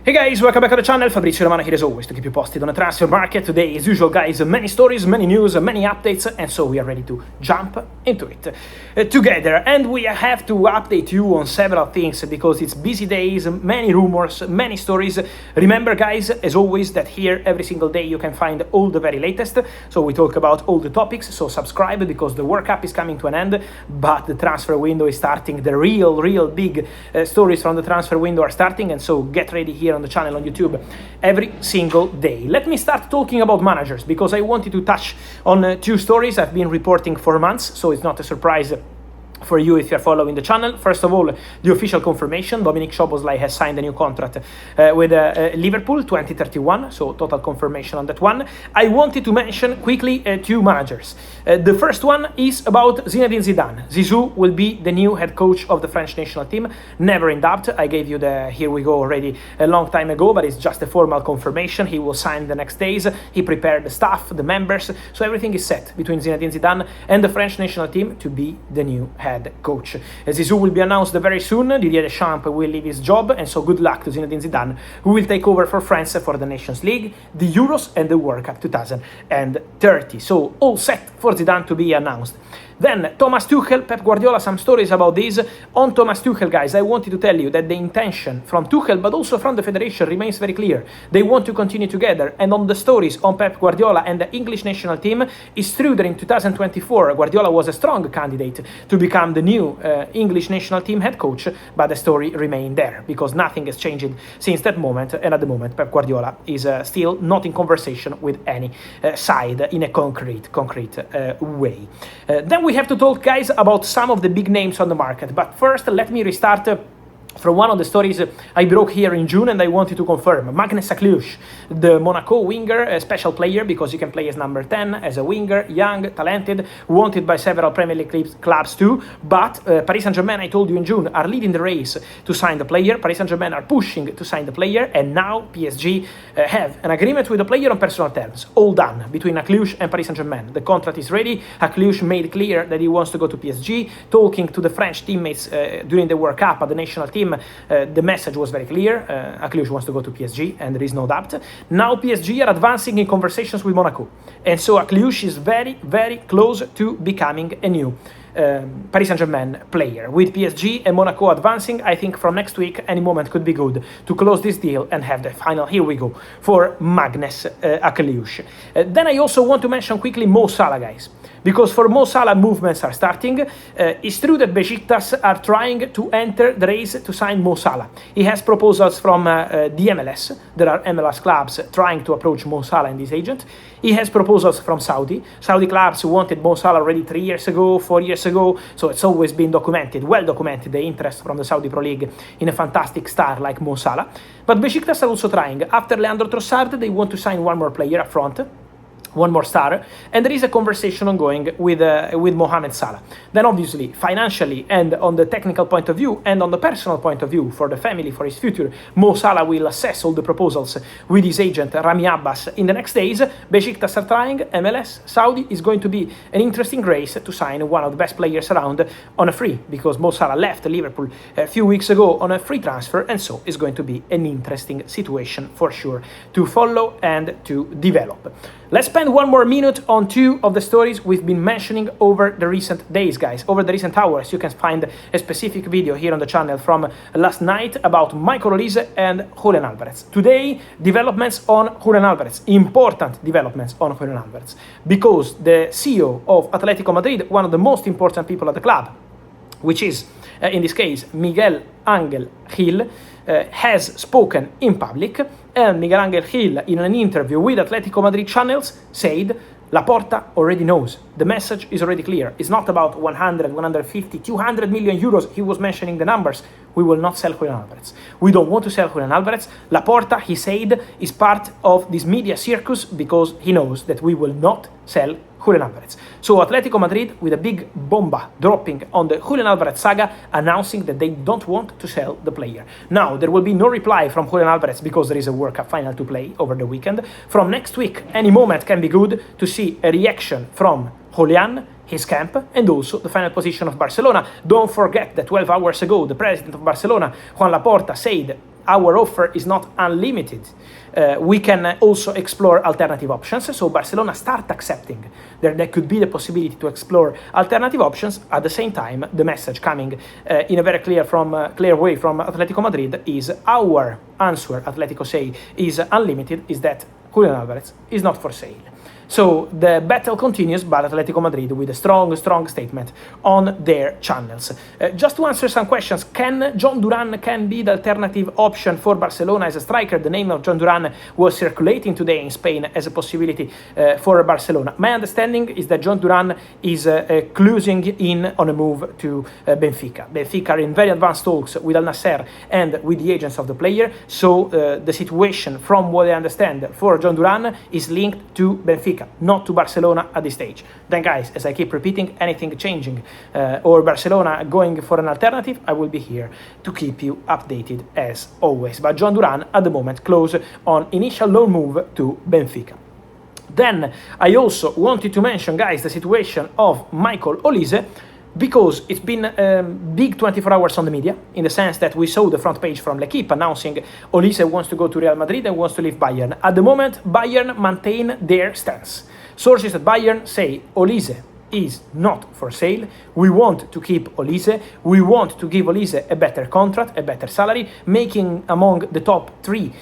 Hey guys, welcome back to the channel. Fabrizio Romano here as always to keep you posted on the transfer market. Today, as usual, guys, many stories, many news, many updates, and so we are ready to jump into it together. And we have to update you on several things because it's busy days, many rumors, many stories. Remember, guys, as always, that here every single day you can find all the very latest. So we talk about all the topics. So subscribe because the World Cup is coming to an end, but the transfer window is starting. The real big stories from the transfer window are starting, and so get ready here on the channel on YouTube every single day. Let me start talking about managers because I wanted to touch on two stories I've been reporting for months, so it's not a surprise for you if you're following the channel. First of all, the official confirmation: Dominik Szoboszlai has signed a new contract with Liverpool 2031, so total confirmation on that one. I wanted to mention quickly two managers. The first one is about Zinedine Zidane. Zizou will be the new head coach of the French national team, never in doubt. I gave you the here we go already a long time ago, but it's just a formal confirmation. He will sign the next days. He prepared the staff, the members, so everything is set between Zinedine Zidane and the French national team to be the new head coach. Zizou will be announced very soon. Didier Deschamps will leave his job, and so good luck to Zinedine Zidane, who will take over for France for the Nations League, the Euros, and the World Cup 2030. So all set for Zidane to be announced. Then Thomas Tuchel, Pep Guardiola, some stories about this. On Thomas Tuchel, guys, I wanted to tell you that the intention from Tuchel, but also from the federation, remains very clear. They want to continue together. And on the stories on Pep Guardiola and the English national team, it's true that in 2024, Guardiola was a strong candidate to become the new English national team head coach, but the story remained there because nothing has changed since that moment. And at the moment, Pep Guardiola is still not in conversation with any side in a concrete way. Then we have to talk, guys, about some of the big names on the market. But first, let me restart from one of the stories I broke here in June, and I wanted to confirm. Magnus Akalouch, the Monaco winger, a special player because you can play as number 10, as a winger, young, talented, wanted by several Premier League clubs too. But Paris Saint-Germain, I told you in June, are leading the race to sign the player. Paris Saint-Germain are pushing to sign the player, and now PSG have an agreement with the player on personal terms. All done between Akalouch and Paris Saint-Germain. The contract is ready. Akalouch made clear that he wants to go to PSG. Talking to the French teammates during the World Cup at the national team, the message was very clear. Akalouch wants to go to PSG, and there is no doubt. Now PSG are advancing in conversations with Monaco, and so Akalouch is very close to becoming a new Paris Saint-Germain player. With PSG and Monaco advancing, I think from next week any moment could be good to close this deal and have the final here we go for Magnus Akalouch. Then I also want to mention quickly Mo Salah, guys, because for Mo Salah movements are starting. It's true that Besiktas are trying to enter the race to sign Mo Salah. He has proposals from the MLS. There are MLS clubs trying to approach Mo Salah and his agent. He has proposals from Saudi clubs who wanted Mo Salah already 3 years ago, 4 years ago, so it's always been documented, well documented, the interest from the Saudi Pro League in a fantastic star like Mo Salah. But Besiktas are also trying. After Leandro Trossard, they want to sign one more player up front, one more star, and there is a conversation ongoing with Mohamed Salah. Then obviously, financially and on the technical point of view and on the personal point of view for the family, for his future, Mo Salah will assess all the proposals with his agent Rami Abbas in the next days. Besiktas are trying, MLS, Saudi is going to be an interesting race to sign one of the best players around on a free, because Mo Salah left Liverpool a few weeks ago on a free transfer, and so it's going to be an interesting situation for sure to follow and to develop. Let's spend one more minute on two of the stories we've been mentioning over the recent days, guys, over the recent hours. You can find a specific video here on the channel from last night about Michael Olise and Julian Alvarez. Today, developments on Julian Alvarez, important developments on Julian Alvarez, because the CEO of Atletico Madrid, one of the most important people at the club, which is, in this case, Miguel Angel Gil, has spoken in public, and Miguel Angel Gil, in an interview with Atletico Madrid channels, said Laporta already knows. The message is already clear. It's not about 100, 150, 200 million euros. He was mentioning the numbers. We will not sell Julian Alvarez. We don't want to sell Julian Alvarez. Laporta, he said, is part of this media circus because he knows that we will not sell Julian Alvarez. So Atletico Madrid with a big bomba dropping on the Julian Alvarez saga, announcing that they don't want to sell the player. Now, there will be no reply from Julian Alvarez because there is a World Cup final to play over the weekend. From next week, any moment can be good to see a reaction from Julian, his camp, and also the final position of Barcelona. Don't forget that 12 hours ago, the president of Barcelona, Juan Laporta, said our offer is not unlimited. We can also explore alternative options. So Barcelona start accepting there could be the possibility to explore alternative options. At the same time, the message coming in a very clear way from Atletico Madrid is our answer. Atletico say is unlimited, is that Julian Alvarez is not for sale. So the battle continues, but Atletico Madrid with a strong statement on their channels. Just to answer some questions, can Duran be the alternative option for Barcelona as a striker? The name of Duran was circulating today in Spain as a possibility for Barcelona. My understanding is that Duran is closing in on a move to Benfica. Benfica are in very advanced talks with Al Nassr and with the agents of the player. So the situation, from what I understand, for Duran is linked to Benfica, not to Barcelona at this stage. Then guys, as I keep repeating, anything changing or Barcelona going for an alternative, I will be here to keep you updated as always. But Duran at the moment close on initial loan move to Benfica. Then I also wanted to mention, guys, the situation of Michael Olise, because it's been big 24 hours on the media, in the sense that we saw the front page from L'Equipe announcing Olise wants to go to Real Madrid and wants to leave Bayern. At the moment, Bayern maintain their stance. Sources at Bayern say Olise is not for sale. We want to keep Olise. We want to give Olise a better contract, a better salary, making among the top 3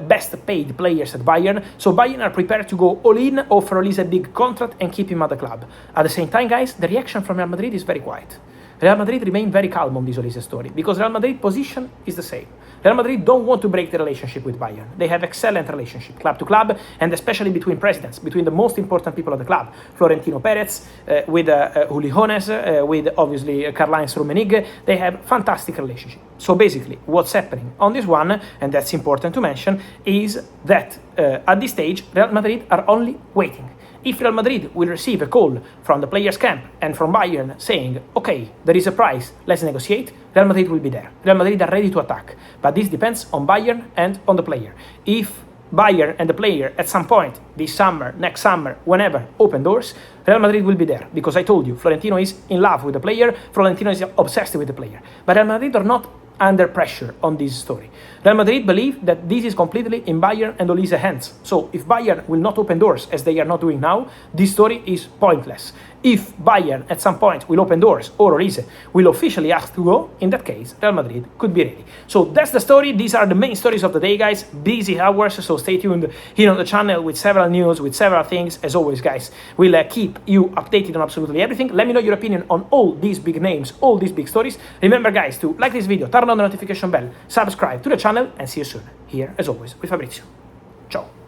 best paid players at Bayern. So Bayern are prepared to go all in, offer Olise a big contract and keep him at the club. At the same time, guys, the reaction from Real Madrid is very quiet. Real Madrid remain very calm on this Olise story, because Real Madrid position is the same. Real Madrid don't want to break the relationship with Bayern. They have excellent relationship, club to club, and especially between presidents, between the most important people of the club. Florentino Perez, with Julián, with obviously Karl-Heinz Rummenigge. They have fantastic relationship. So basically, what's happening on this one, and that's important to mention, is that at this stage, Real Madrid are only waiting. If Real Madrid will receive a call from the players' camp and from Bayern saying, okay, there is a price, let's negotiate, Real Madrid will be there. Real Madrid are ready to attack. But this depends on Bayern and on the player. If Bayern and the player at some point, this summer, next summer, whenever, open doors, Real Madrid will be there. Because I told you, Florentino is in love with the player, Florentino is obsessed with the player. But Real Madrid are not under pressure on this story. Real Madrid believe that this is completely in Bayern and Olise's hands. So if Bayern will not open doors, as they are not doing now, this story is pointless. If Bayern at some point will open doors, or Olise will officially ask to go, in that case, Real Madrid could be ready. So that's the story. These are the main stories of the day, guys. Busy hours, so stay tuned here on the channel with several news, with several things. As always, guys, we'll keep you updated on absolutely everything. Let me know your opinion on all these big names, all these big stories. Remember, guys, to like this video, turn on the notification bell, subscribe to the channel, and see you soon. Here, as always, with Fabrizio. Ciao.